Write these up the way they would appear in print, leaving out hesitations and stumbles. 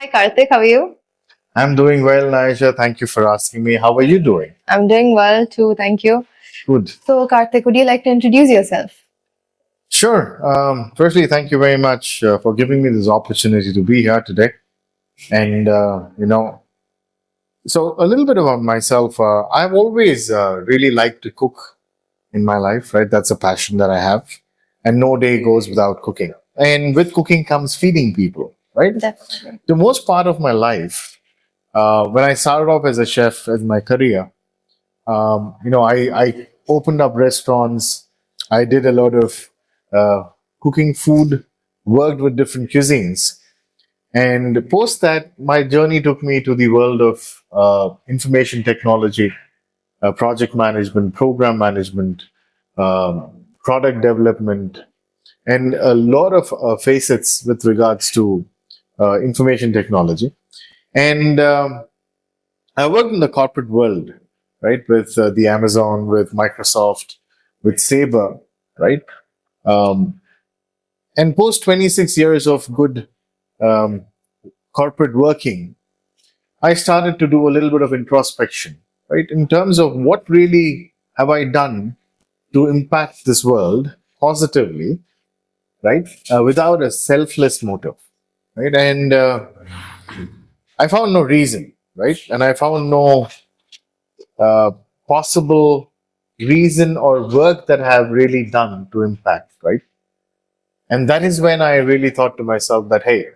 Hi Kartik, how are you? I'm doing well, Naisha. Thank you for asking me. How are you doing? I'm doing well too, thank you. Good. So Kartik, would you like to introduce yourself? Sure. Firstly, thank you very much for giving me this opportunity to be here today. And, so a little bit about myself. I've always really liked to cook in my life, right? That's a passion that I have. And no day goes without cooking. And with cooking comes feeding people, right? Definitely. The most part of my life, when I started off as a chef as my career, I opened up restaurants. I did a lot of uh, cooking food, worked with different cuisines. And post that, my journey took me to the world of information technology, project management, program management, product development, and a lot of facets with regards to information technology. And I worked in the corporate world, right, with the Amazon, with Microsoft, with Sabre, right? Um, and post 26 years of good um, corporate working, I started to do a little bit of introspection, right, in terms of what really have I done to impact this world positively, right, without a selfless motive, right? And I found no reason, right? And I found no uh, possible reason or work that I have really done to impact, right? And that is when I really thought to myself that, hey,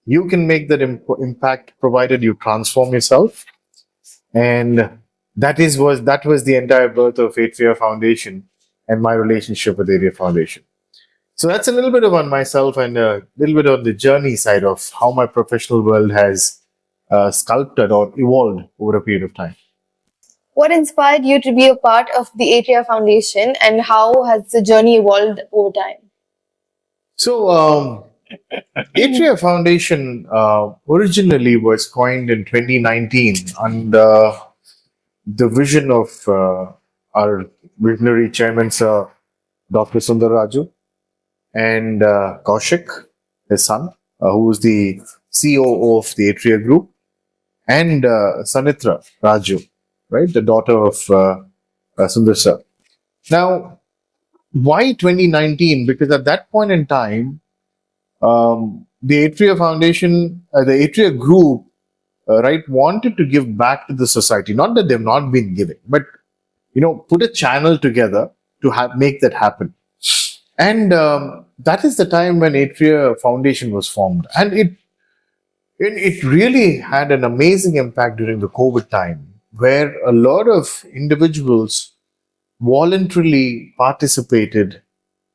you can make that impact provided you transform yourself. And that was the entire birth of Atria Foundation and my relationship with Atria Foundation. So that's a little bit about myself and a little bit on the journey side of how my professional world has sculpted or evolved over a period of time. What inspired you to be a part of the Atria Foundation and how has the journey evolved over time? So, Atria Foundation originally was coined in 2019 under the vision of our visionary chairman, Sir Dr. Sundar Raju, and Kaushik, his son, who is the COO of the Atria Group, and Sanitra Raju, right, the daughter of Sundar Sir. Now, why 2019? Because at that point in time, the Atria Foundation, the Atria Group, right, wanted to give back to the society. Not that they've not been giving, but put a channel together to make that happen. And that is the time when Atria Foundation was formed, and it really had an amazing impact during the COVID time, where a lot of individuals voluntarily participated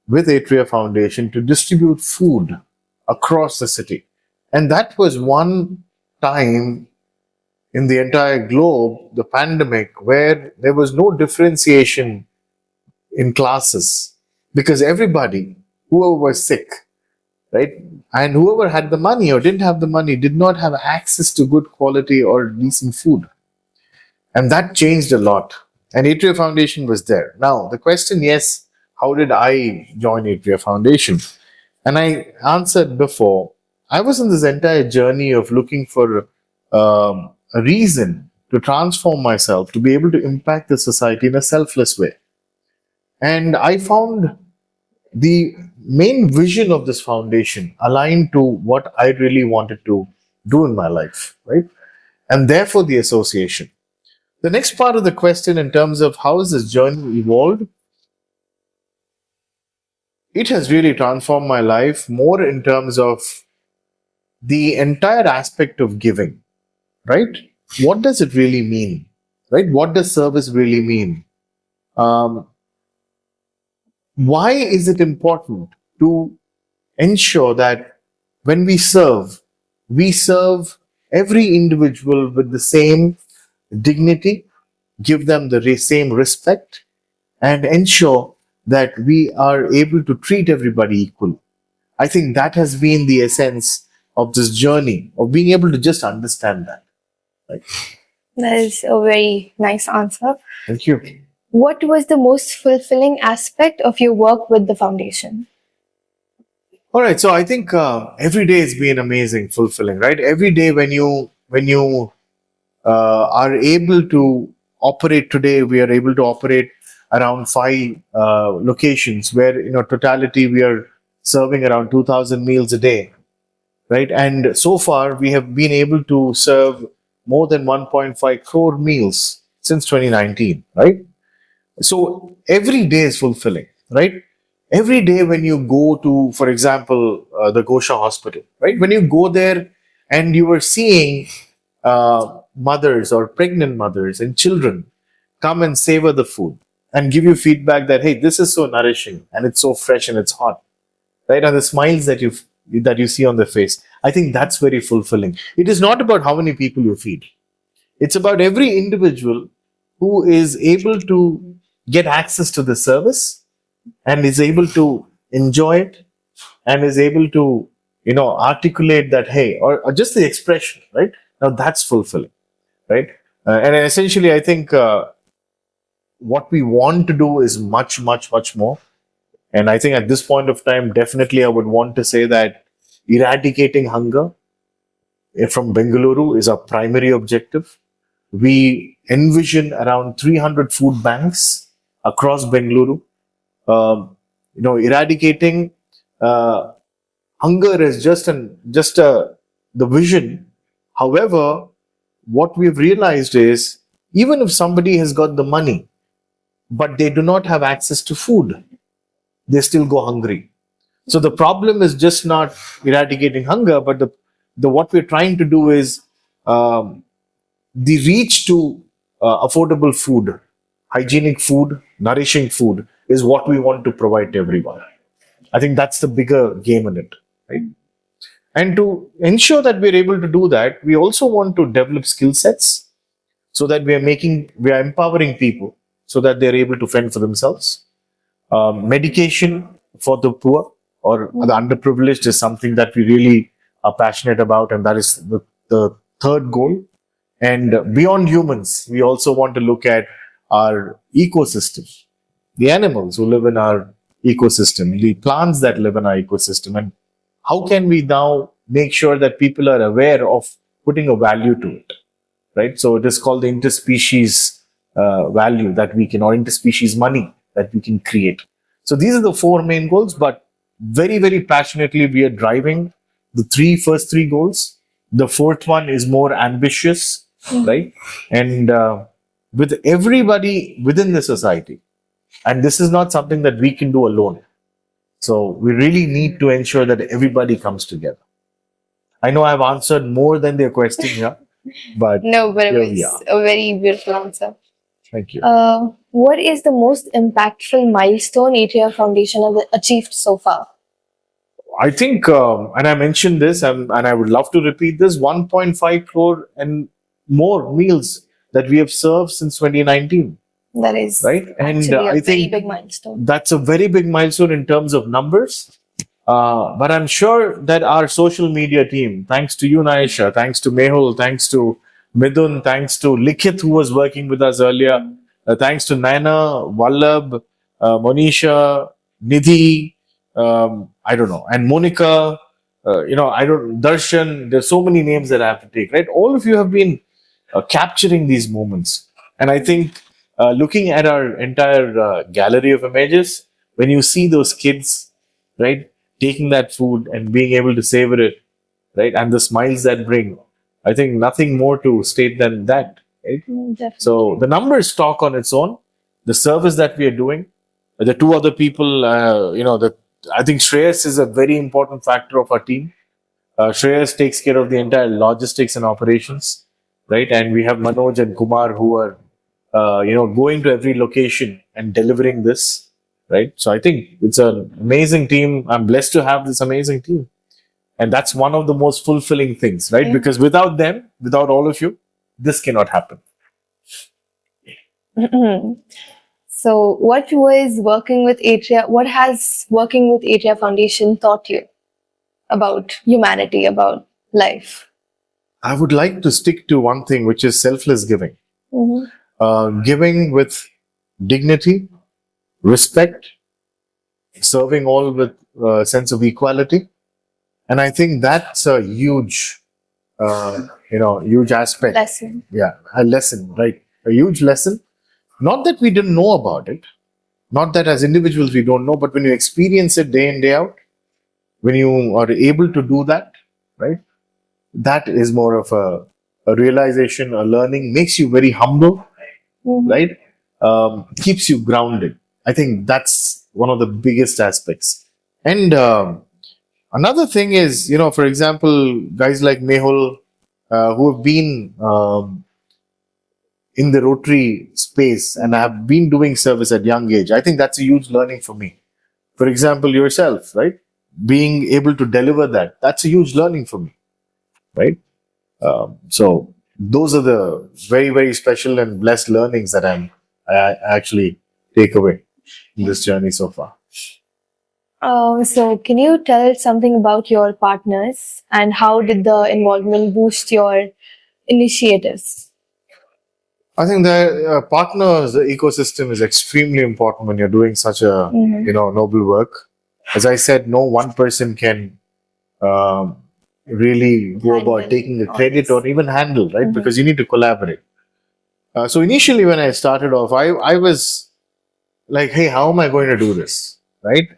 with Atria Foundation to distribute food across the city. And that was one time in the entire globe, the pandemic, where there was no differentiation in classes because everybody, whoever was sick, right, and whoever had the money or didn't have the money, did not have access to good quality or decent food. And that changed a lot. And Atria Foundation was there. Now, the question, yes, how did I join Atria Foundation? And I answered before, I was in this entire journey of looking for a reason to transform myself, to be able to impact the society in a selfless way. And I found the main vision of this foundation aligned to what I really wanted to do in my life, right? And therefore the association. The next part of the question, in terms of how has this journey evolved, it has really transformed my life more in terms of the entire aspect of giving, right? What does it really mean, right? What does service really mean? Um, why is it important to ensure that when we serve every individual with the same dignity, give them the same respect, and ensure that we are able to treat everybody equally. I think that has been the essence of this journey of being able to just understand that. Right? That is a very nice answer. Thank you. What was the most fulfilling aspect of your work with the foundation? All right, so I think every day has been amazing, fulfilling, right? Every day when you are able to operate today, we are able to operate around five locations where, totality we are serving around 2,000 meals a day, right? And so far, we have been able to serve more than 1.5 crore meals since 2019, right? So every day is fulfilling, right? Every day when you go to, for example, the Gosha Hospital, right? When you go there and you are seeing mothers or pregnant mothers and children come and savor the food and give you feedback that, hey, this is so nourishing and it's so fresh and it's hot, right? And the smiles that you see on their face, I think that's very fulfilling. It is not about how many people you feed. It's about every individual who is able to get access to the service and is able to enjoy it and is able to, articulate that, hey, or just the expression, right? Now that's fulfilling, right? And essentially, I think what we want to do is much, much, much more. And I think at this point of time, definitely I would want to say that eradicating hunger from Bengaluru is our primary objective. We envision around 300 food banks across Bengaluru. Eradicating uh, hunger is just the vision. However, what we've realized is even if somebody has got the money, but they do not have access to food, they still go hungry. So the problem is just not eradicating hunger, but the what we're trying to do is um, the reach to affordable food, hygienic food, nourishing food is what we want to provide to everyone. I think that's the bigger game in it, right? And to ensure that we're able to do that, we also want to develop skill sets so that we are empowering people so that they're able to fend for themselves. Medication for the poor or the underprivileged is something that we really are passionate about, and that is the third goal. And beyond humans, we also want to look at our ecosystem, the animals who live in our ecosystem, the plants that live in our ecosystem, and how can we now make sure that people are aware of putting a value to it, right? So it is called the interspecies value that we can, or interspecies money that we can create. So these are the four main goals, but very, very passionately, we are driving the first three goals. The fourth one is more ambitious, right? And with everybody within the society. And this is not something that we can do alone. So we really need to ensure that everybody comes together. I know I've answered more than their question here, but No, but it here we was are. a very beautiful answer. Thank you. What is the most impactful milestone Atria Foundation has achieved so far? I think, and I mentioned this, and I would love to repeat this 1.5 crore and more meals that we have served since 2019, That is right? And actually a I very think big milestone. that's a very big milestone in terms of numbers. But I'm sure that our social media team, thanks to you, Naisha, thanks to Mehul, thanks to Midun, thanks to Likhit, who was working with us earlier, thanks to Naina, Vallabh, Monisha, Nidhi, I don't know, and Monica, Darshan, there's so many names that I have to take, right? All of you have been capturing these moments. And I think looking at our entire gallery of images, when you see those kids, right, taking that food and being able to savor it, right, and the smiles that bring, I think nothing more to state than that. Right? So Definitely. the numbers talk on its own. The service that we are doing, the two other people, I think Shreyas is a very important factor of our team. Shreyas takes care of the entire logistics and operations, right? And we have Manoj and Kumar who are, going to every location and delivering this, right? So I think it's an amazing team. I'm blessed to have this amazing team. And that's one of the most fulfilling things, right? Yeah. Because without them, without all of you, this cannot happen. So, what was working with Atria? What has working with Atria Foundation taught you about humanity, about life? I would like to stick to one thing, which is selfless giving. Mhm. Giving with dignity, respect, serving all with a sense of equality, And I think that's a huge, huge aspect. Lesson. Yeah, a lesson, right? A huge lesson. Not that we didn't know about it, not that as individuals we don't know, but when you experience it day in, day out, when you are able to do that, right? That is more of a realization, a learning, makes you very humble, right? Keeps you grounded. I think that's one of the biggest aspects. And another thing is, for example, guys like Mehul, who have been in the Rotary space and have been doing service at young age. I think that's a huge learning for me. For example, yourself, right? Being able to deliver that, that's a huge learning for me, right? So those are the very, very special and blessed learnings that I actually take away in this journey so far. So, can you tell something about your partners and how did the involvement boost your initiatives? I think the partners, the ecosystem is extremely important when you're doing such a noble work. As I said, no one person can um, really go about Handle taking the all credit this. or even handle, right? Because you need to collaborate. So initially, when I started off, I was like, hey, how am I going to do this, right?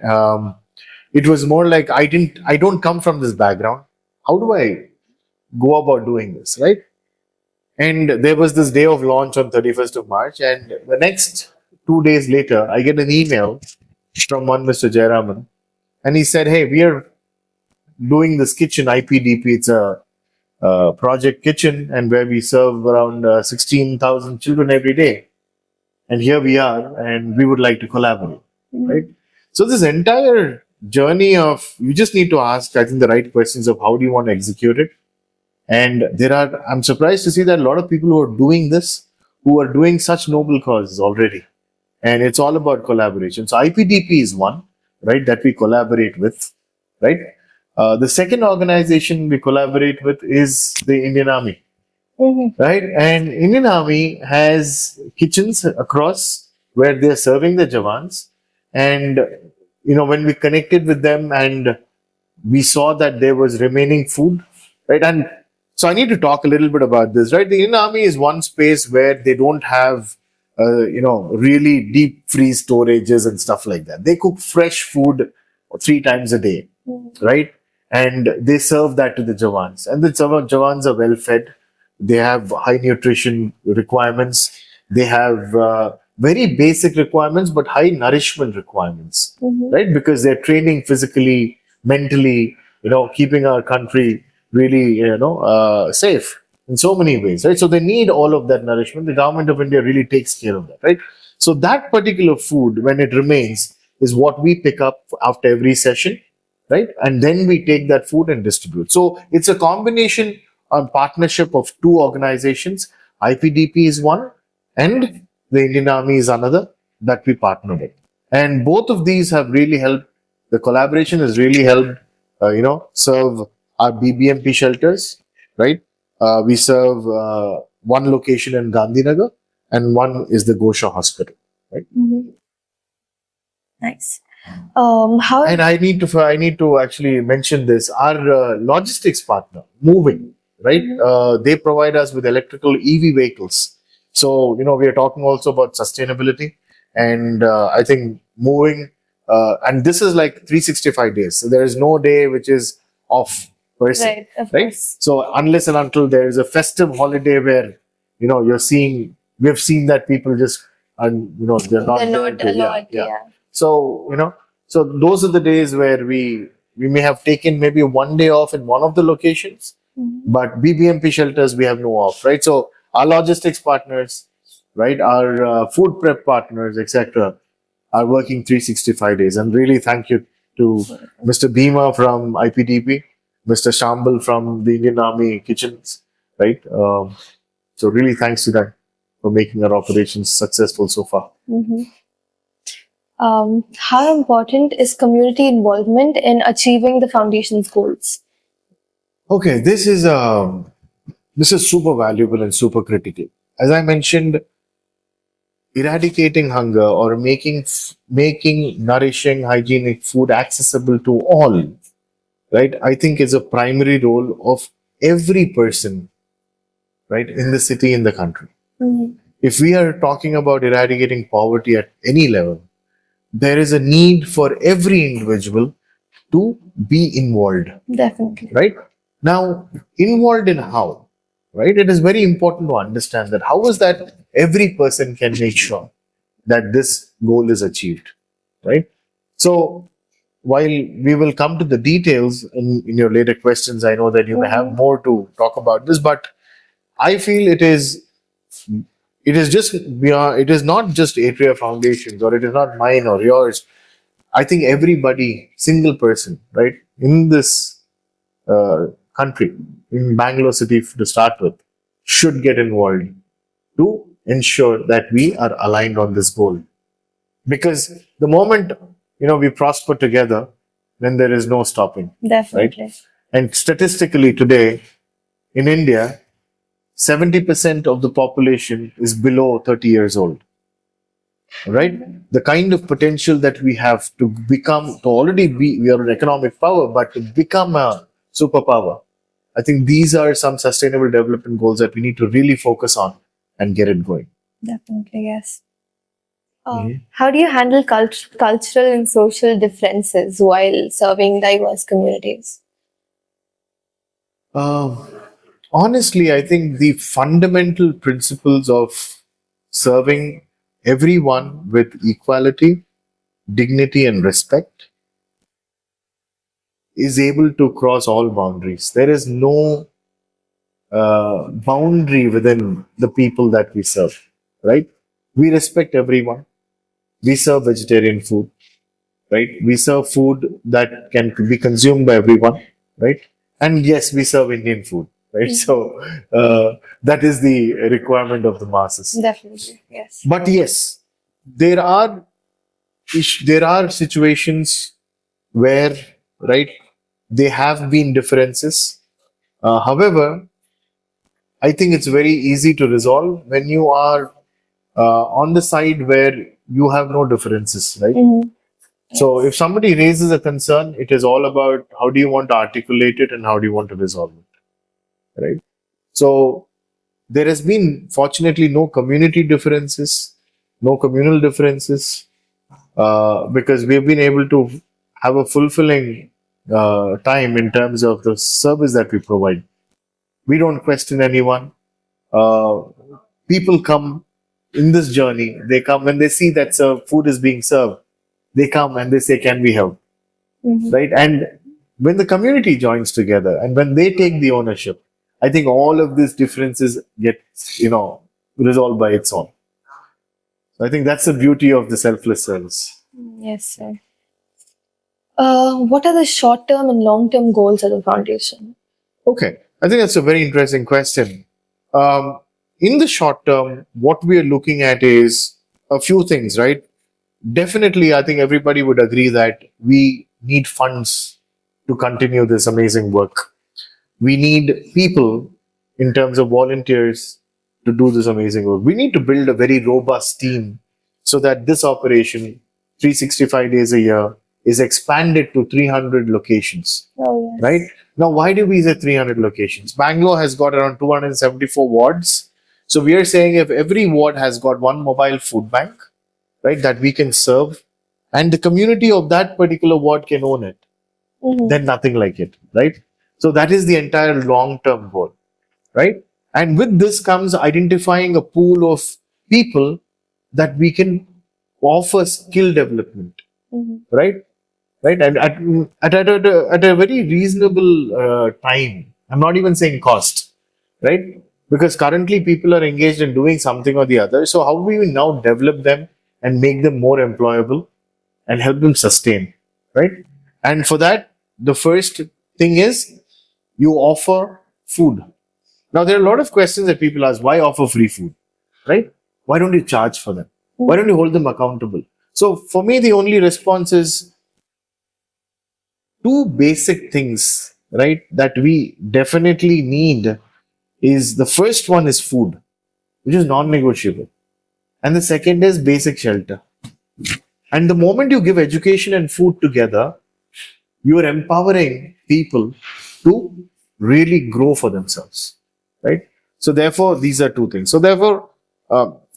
It was more like I don't come from this background. How do I go about doing this, right? And there was this day of launch on 31st of March, and the next 2 days later, I get an email from one Mr. Jayaraman, and he said, hey, we are doing this kitchen IPDP. It's a project kitchen, and where we serve around 16,000 children every day. And here we are, and we would like to collaborate, right? So this entire journey of you just need to ask, I think, the right questions of how do you want to execute it. And I'm surprised to see that a lot of people who are doing this, who are doing such noble causes already. And it's all about collaboration. So IPDP is one, right, that we collaborate with, right? The second organization we collaborate with is the Indian Army, right? And Indian Army has kitchens across where they're serving the Jawans. And, when we connected with them and we saw that there was remaining food, right? And so I need to talk a little bit about this, right? The Indian Army is one space where they don't have, really deep freeze storages and stuff like that. They cook fresh food 3 times a day, right? And they serve that to the Jawans. And the Jawans are well fed. They have high nutrition requirements. They have very basic requirements, but high nourishment requirements, right? Because they're training physically, mentally, keeping our country really, safe in so many ways, right? So they need all of that nourishment. The government of India really takes care of that, right? So that particular food, when it remains, is what we pick up after every session, right? And then we take that food and distribute. So it's a combination on partnership of two organizations. IPDP is one, and the Indian Army is another that we partner with. And both of these have really helped. The collaboration has really helped, serve our BBMP shelters, right? We serve one location in Gandhinagar, and one is the Gosha Hospital, right? Nice. How? And I need to actually mention this. Our logistics partner, Moving, right? They provide us with electrical EV vehicles. So we are talking also about sustainability, and I think Moving, and this is like 365 days. So there is no day which is off per se, Right, of right? course. So unless and until there is a festive holiday where we have seen that people just and they're not They're there not to, allowed, yeah. yeah. So, so those are the days where we may have taken maybe one day off in one of the locations, but BBMP shelters we have no off, right? So our logistics partners, right, our food prep partners, etc., are working 365 days. And really thank you to Mr. Bhima from IPDP, Mr. Shambal from the Indian Army Kitchens, right? So really thanks to them for making our operations successful so far. How important is community involvement in achieving the foundation's goals? Okay, this is super valuable and super critical. As I mentioned, eradicating hunger or making nourishing hygienic food accessible to all, right, I think is a primary role of every person, right, in the city, in the country. Mhm. If we are talking about eradicating poverty at any level, there is a need for every individual to be involved, Definitely. right? Now, involved in how, right? It is very important to understand that how is that every person can make sure that this goal is achieved, right? So, while we will come to the details in your later questions, I know that you may have Mhm. more to talk about this, but I feel it is just beyond, it is not just Atria Foundations, or it is not mine or yours. I think everybody, single person, right, in this country, in Bangalore city to start with, should get involved to ensure that we are aligned on this goal. Because the moment we prosper together, then there is no stopping, right? Definitely. And statistically today in India, 70% of the population is below 30 years old, right? The kind of potential that we have to become, to already be, we are an economic power, but to become a superpower, I think these are some sustainable development goals that we need to really focus on and get it going. Definitely, yes. Mhm. How do you handle cultural and social differences while serving diverse communities? Um, Honestly, I think the fundamental principles of serving everyone with equality, dignity, and respect is able to cross all boundaries. There is no boundary within the people that we serve, right? We respect everyone. We serve vegetarian food, right? We serve food that can be consumed by everyone, right? And yes, we serve Indian food, right? So that is the requirement of the masses. Definitely, yes. But yes, there are there are situations where, right, there have been differences. However, I think it's very easy to resolve when you are on the side where you have no differences, right? Mhm. So if Yes. somebody raises a concern, it is all about how do you want to articulate it and how do you want to resolve it, right? So there has been fortunately no community differences, no communal differences, because we've been able to have a fulfilling time in terms of the service that we provide. We don't question anyone. Uh, People come in this journey. They come when they see that food is being served. They come and they say, "Can we help?" Mhm. Right? And when the community joins together and when they take the ownership, I think all of these differences get resolved by its own. So I think that's the beauty of the selfless service. Yes, sir. What are the short-term and long-term goals of the foundation? Okay, I think that's a very interesting question. Um, in the short term, what we are looking at is a few things, right? Definitely, I think everybody would agree that we need funds to continue this amazing work. We need people in terms of volunteers to do this amazing work. We need to build a very robust team so that this operation, 365 days a year, is expanded to 300 locations, Oh, right? yes. Now, why do we say 300 locations? Bangalore has got around 274 wards. So we are saying if every ward has got one mobile food bank, right, that we can serve, and the community of that particular ward can own it, Mhm. then nothing like it, right? So that is the entire long term goal, right? And with this comes identifying a pool of people that we can offer skill development, Mhm. right? Right, and at a very reasonable time. I'm not even saying cost, right? Because currently people are engaged in doing something or the other. So how do we now develop them and make them more employable and help them sustain, right? And for that, the first thing is you offer food. Now, there are a lot of questions that people ask, why offer free food, right? Why don't you charge for them? Why don't you hold them accountable? So, for me, the only response is two basic things, right, that we definitely need is the first one is food, which is non negotiable. And the second is basic shelter. And the moment you give education and food together, you are empowering people to really grow for themselves, right? So therefore, these are two things. So therefore,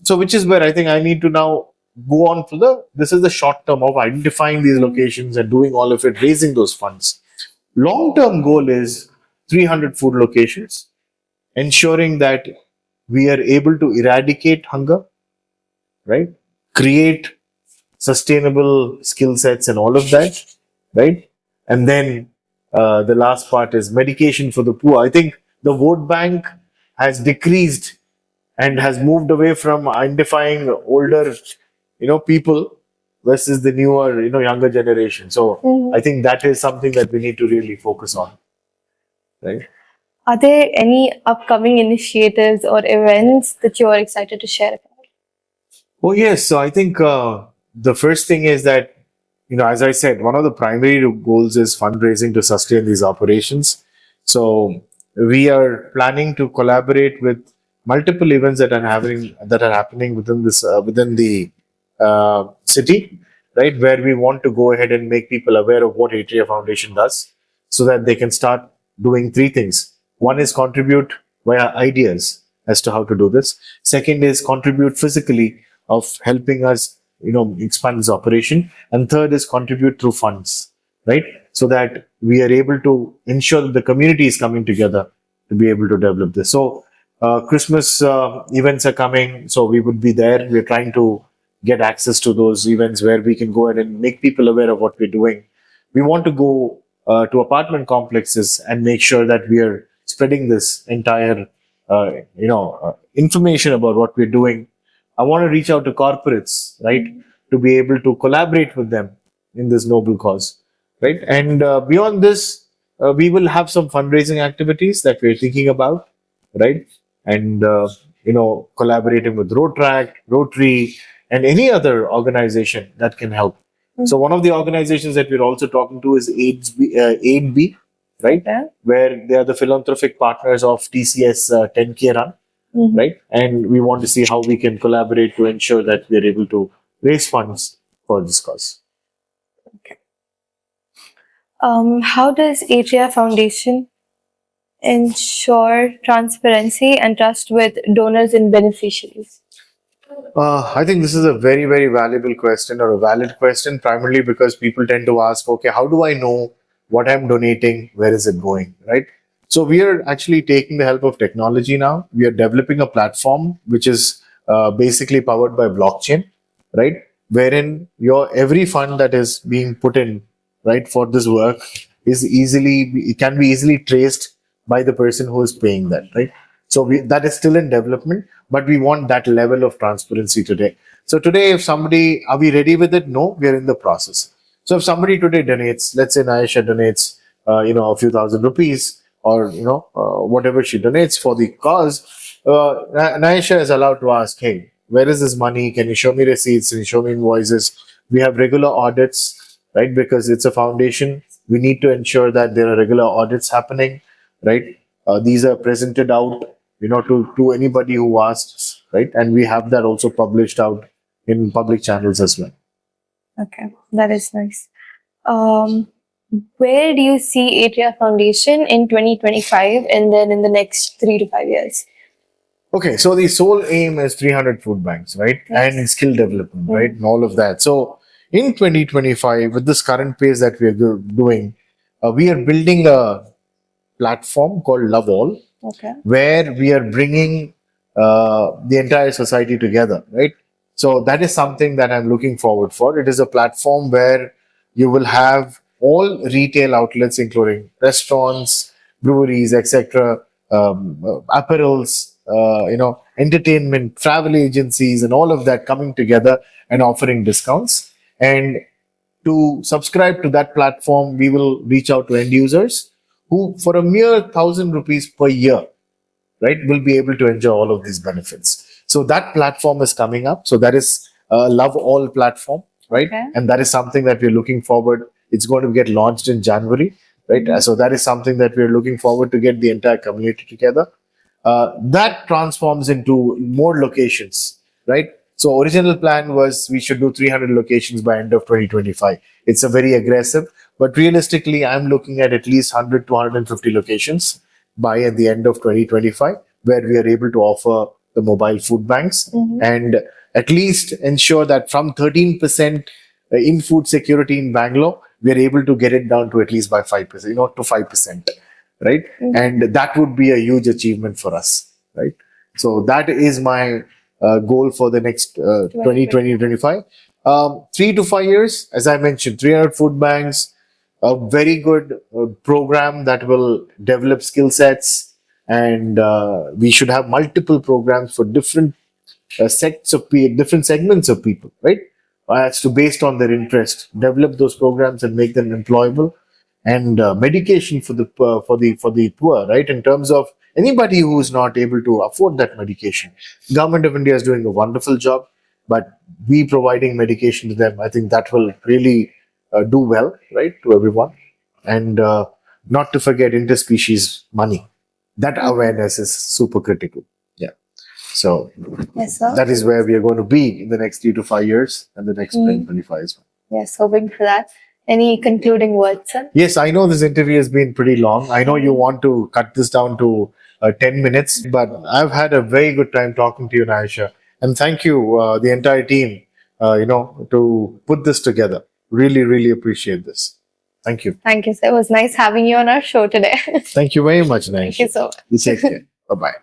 so which is where I think I need to now go on to the, this is the short term of identifying these locations and doing all of it, raising those funds. Long term goal is 300 food locations, ensuring that we are able to eradicate hunger, right? Create sustainable skill sets and all of that, right? And then the last part is medication for the poor. I think the vote bank has decreased and has moved away from identifying older, people versus the newer, younger generation. So I think that is something that we need to really focus on, right? Are there any upcoming initiatives or events that you are excited to share about? Oh, yes. So I think the first thing is that, as I said, one of the primary goals is fundraising to sustain these operations. So we are planning to collaborate with multiple events that are happening within this within the city, right? Where we want to go ahead and make people aware of what Atria Foundation does, so that they can start doing three things. One is contribute via ideas as to how to do this. Second is contribute physically of helping us, expand this operation. And third is contribute through funds, right? So that we are able to ensure that the community is coming together to be able to develop this. So Christmas events are coming, so we would be there. We're trying to get access to those events where we can go ahead and make people aware of what we're doing. We want to go to apartment complexes and make sure that we are spreading this entire, information about what we're doing. I want to reach out to corporates, right, to be able to collaborate with them in this noble cause, right? And beyond this, we will have some fundraising activities that we're thinking about, right? And collaborating with Rotrack, Rotary, and any other organization that can help. So one of the organizations that we're also talking to is AIDB, right? Okay. Where they are the philanthropic partners of TCS 10K Run, right? And we want to see how we can collaborate to ensure that we're able to raise funds for this cause. How does Atria Foundation ensure transparency and trust with donors and beneficiaries? I think this is a very, very valuable question, or a valid question, primarily because people tend to ask, okay, how do I know what I'm donating? Where is it going? Right? So we are actually taking the help of technology now. We are developing a platform which is basically powered by blockchain, right? Wherein your every fund that is being put in, right, for this work it can be easily traced by the person who is paying that, right? So that is still in development, but we want that level of transparency today. So today, if somebody, are we ready with it? No, we are in the process. So if somebody today donates, let's say Naisha donates, a few thousand rupees, or whatever she donates for the cause, Naisha is allowed to ask, hey, where is this money? Can you show me receipts? Can you show me invoices? We have regular audits, right? Because it's a foundation. We need to ensure that there are regular audits happening, right? These are presented out, to anybody who asks, right? And we have that also published out in public channels as well. Okay, that is nice. Um, where do you see Atria Foundation in 2025 and then in the next 3 to 5 years? Okay, so the sole aim is 300 food banks, right? Yes. And skill development, right? And all of that. So in 2025, with this current pace that we are doing, we are building a platform called Love All, Okay. where we are bringing the entire society together, right? So that is something that I'm looking forward for. It is a platform where you will have all retail outlets, including restaurants, breweries, etc., apparels, entertainment, travel agencies, and all of that coming together and offering discounts. And to subscribe to that platform, we will reach out to end users who, for a mere 1,000 rupees per year, right, will be able to enjoy all of these benefits. So that platform is coming up. So that is a Love All platform, right? Okay. And that is something that we're looking forward. It's going to get launched in January, right? So that is something that we're looking forward to get the entire community together. That transforms into more locations, right? So original plan was we should do 300 locations by end of 2025. It's a very aggressive, But realistically, I'm looking at least 100 to 150 locations by at the end of 2025, where we are able to offer the mobile food banks and at least ensure that from 13% in food security in Bangalore, we are able to get it down to at least by 5%, to 5%, right? And that would be a huge achievement for us, right? So that is my goal for the next 2020 25. 3 to 5 years, as I mentioned, 300 food banks, a very good program that will develop skill sets, and we should have multiple programs for different different segments of people, right? As to based on their interest, develop those programs and make them employable, and medication for the poor, right? In terms of anybody who is not able to afford that medication, government of India is doing a wonderful job, but we providing medication to them, I think that will really do well, right, to everyone, and not to forget interspecies money. That awareness is super critical. Yeah. So Yes, sir. that is where we are going to be in the next 3 to 5 years and the next 2025 as well. Yes, hoping for that. Any concluding words, sir? Yes, I know this interview has been pretty long. I know you want to cut this down to 10 minutes, but I've had a very good time talking to you, Naisha. And thank you, the entire team, to put this together. Really, really appreciate this. Thank you. Thank you, sir. It was nice having you on our show today. Thank you very much, Naisha. Thank you so much. You take care. Bye-bye.